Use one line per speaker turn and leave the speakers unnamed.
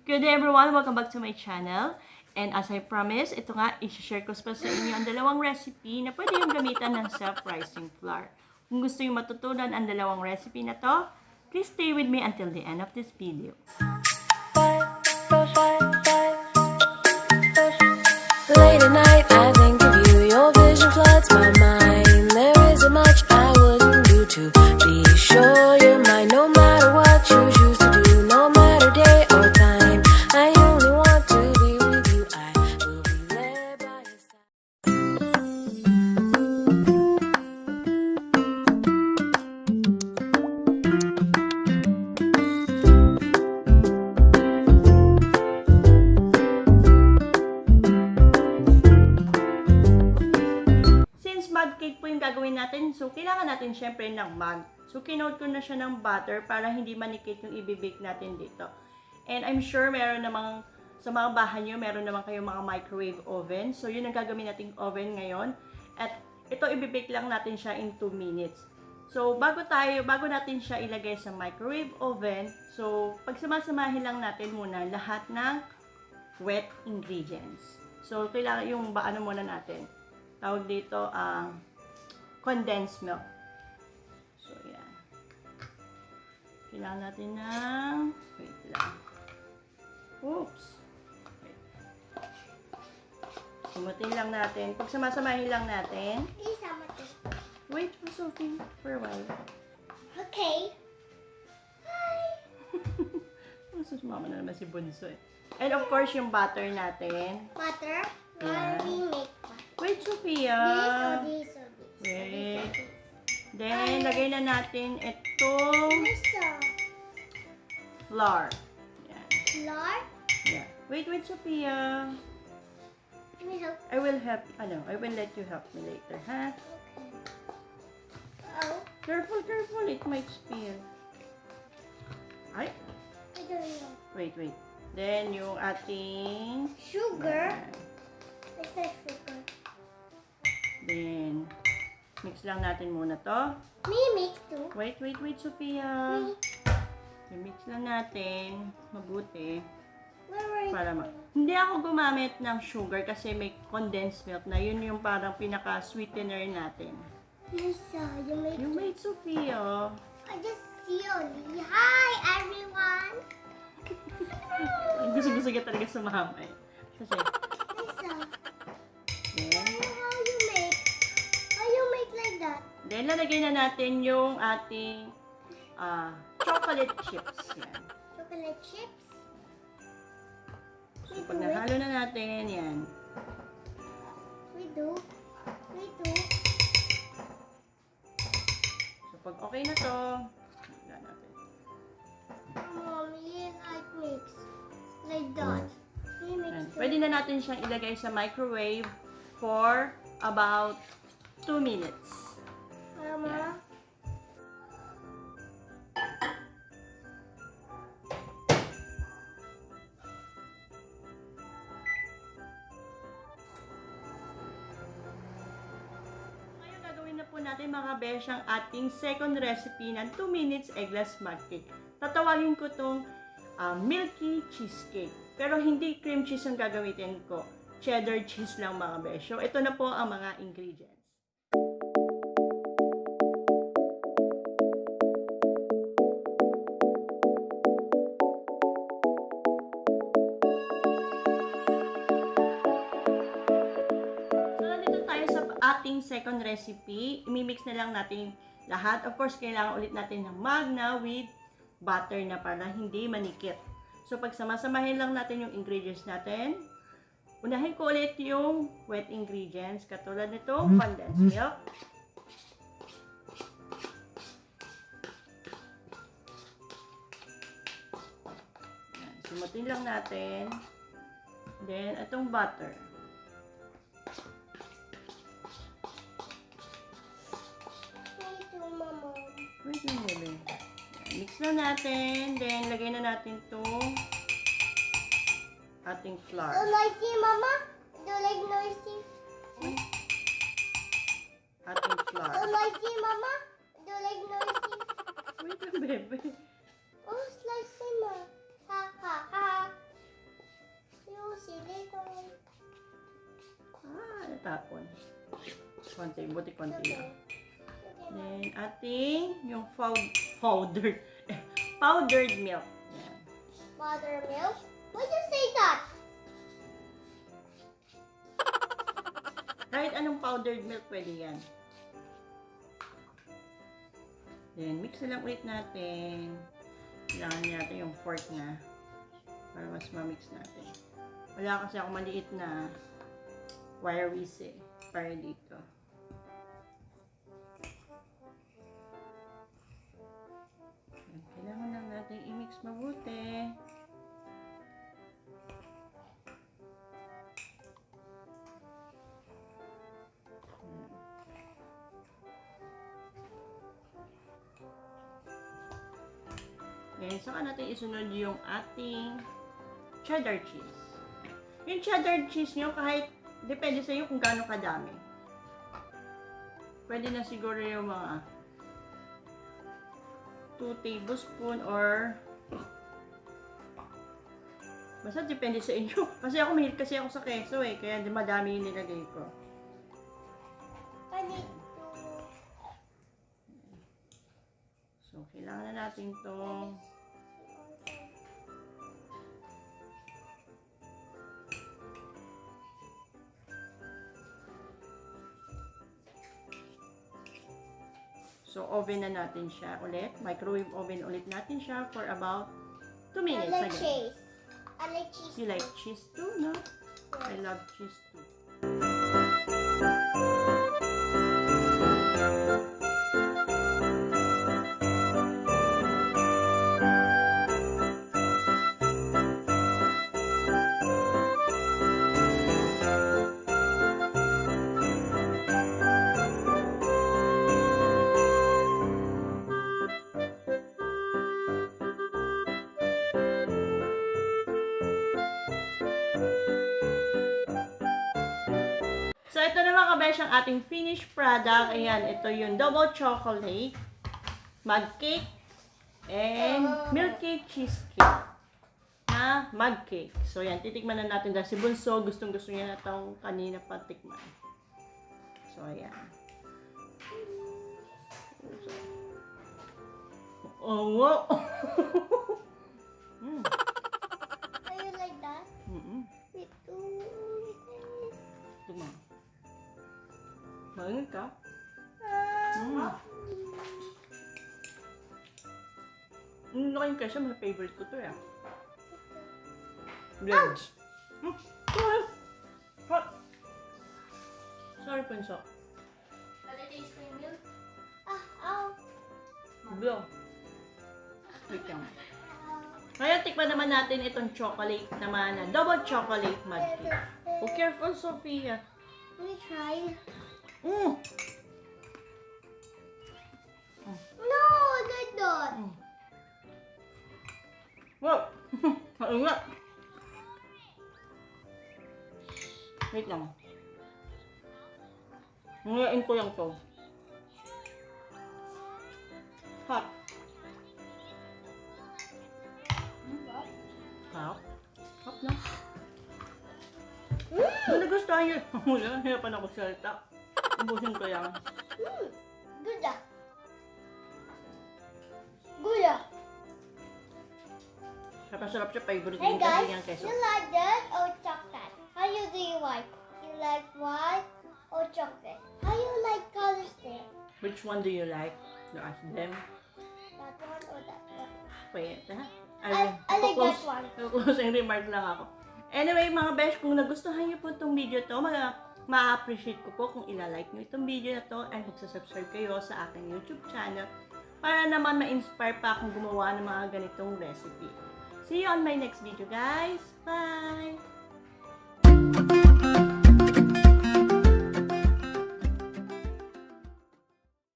Good day everyone! Welcome back to my channel. And as I promised, ito nga, i-share ko pa sa inyo ang dalawang recipe na pwede yung gamitan ng self-rising flour. Kung gusto yung matutunan ang dalawang recipe na to, please stay with me until the end of this video.
Late at night, I think of you. Your vision floods my mind. There isn't much I wouldn't do to be sure you're mine. No matter what you choose to do, no matter day or time, I only want to be with you. I will be there by your side.
Since mug cake po yung gagawin natin, so kailangan natin syempre ng mug. So kinoat ko na siya ng butter para hindi manikit yung ibibake natin dito. And I'm sure meron namang, sa mga bahay nyo, meron naman kayong mga microwave oven. So yun ang gagawin nating oven ngayon. At ito ibibake lang natin siya in 2 minutes. So bago natin siya ilagay sa microwave oven, so pagsamasamahin lang natin muna lahat ng wet ingredients. So kailangan yung ano muna natin. Tawag dito ang condensed milk. So, yan. Kailangan natin ng... Wait lang. Oops. Wait. Sumutin lang natin. Pag samasamahin lang natin. Wait for Sophie for a while.
Okay. Hi.
Masus mama na naman si Bunso eh. And of course, yung butter natin.
Butter.
Yeah.
What do we make?
Wait, Sophia.
This or this?
Wait. Then, lagay na natin itong flour. Yan.
Flour.
Yeah. Wait, Sophia.
Let me help.
I will let you help me later, ha?
Oh,
Careful, it might spill. Ay,
I don't know.
wait. Then, yung ating...
Sugar.
Yan.
It's not sugar.
Then, mix lang natin muna to.
Me mix too.
Wait, Sophia.
Me.
I-mix lang natin. Mabuti.
Where
Para Hindi ako gumamit ng sugar kasi may condensed milk na. Yun yung parang pinaka-sweetener natin.
Lisa, you make.
Yung wait, Sophia.
I just see you. Hi, everyone.
Gusto ka talaga sumama eh. Kasi,
Lisa,
then,
how you make? How you make like that?
then lalagay na natin yung ating chocolate chips. Yan.
Chocolate chips.
So, pag nahalo na natin, yan.
We do.
So, pag okay na to, wala natin.
Mommy, I mix like that. We mix
Yan.
it.
Pwede na natin siyang ilagay sa microwave for about 2 minutes.
Mama.
Ngayon gagawin na po natin mga besh ang ating second recipe ng 2 minutes eggless mug cake. Tatawagin ko tong milky cheesecake. Pero hindi cream cheese ang gagamitin ko. Cheddar cheese lang mga besh. So ito na po ang mga ingredients. Ating second recipe, imimix na lang natin lahat. Of course, kailangan ulit natin ng mug na with butter na para hindi manikit. So, pag samasamahin lang natin yung ingredients natin, unahin ko ulit yung wet ingredients, katulad nito, condensed milk. Yan, simutin lang natin. Then, itong butter. Wait lang, bebe. Mix na natin. Then, lagay na natin itong ating flour.
So noisy, Mama? Do you like noisy?
Ating flour.
So noisy, Mama? Do you like noisy?
Wait lang, bebe.
Oh, slice, Ma. Ha, ha, ha.
tapon. Konti, buti konti lang. Then, ating yung powdered milk. Yan.
Buttermilk? Why you say that?
Kahit anong powdered milk, pwede yan. Then, mix na lang ulit natin. Kailangan natin yung fork na para mas ma-mix natin. Wala kasi ako maliit na wire wheel para dito. Kailangan lang natin i-mix mabuti. Ngayon, saka natin isunod yung ating cheddar cheese. Yung cheddar cheese nyo, kahit depende sa iyo kung gaano kadami. Pwede na siguro yung mga 2 tablespoon or basta depende sa inyo. Kasi ako, mahilig kasi ako sa keso eh. Kaya madami yung nilagay ko.
I need
So, kailangan na natin itong So, oven na natin siya ulit. Microwave oven ulit natin siya for about 2 minutes
I like
again.
cheese. I like cheese.
You like cheese too, no? I love cheese too. So, ito na mga kabesh ang ating finished product. Ayan, ito yung double chocolate, mug cake, and milk cake cheesecake. Na mug cake. So, yan, titikman na natin dahil si Bunso, gustong-gusto niya na itong kanina patikman. So, ayan. Oh, wow!
Are you like that? Me too.
Tignan. Maingit ka? Nakain ka siya, mga favorite ko to eh. Ouch! Hot! Sorry, Punso.
Ow.
Blow. Wait lang. Ngayon, tikman naman natin itong chocolate naman na double chocolate mud cake. Oh, careful, Sophia.
Let me try.
Mm.
No, like that.
Wow! Ano nga? Wait lang. Ngayon ko lang to. Hot. Hot? Hot na. Kung nagustuhan nyo, wala, hirapan ako salita. Ubusin ko yan.
Good. Good.
Sarap siya, favorite
Hey
din
guys,
kasi yung keso.
you like that or chocolate? How you do you like? You like white or chocolate? How you like colors there?
Which one do you like? You ask them.
That one or that one?
Wait, ha?
I like that one.
Closing remark lang ako. Anyway, mga besh, kung nagustuhan niyo po itong video to, ma-appreciate ko po kung ilalike niyo itong video na to and magsasubscribe kayo sa aking YouTube channel para naman ma-inspire pa akong gumawa ng mga ganitong recipe. See you on my next video, guys. Bye!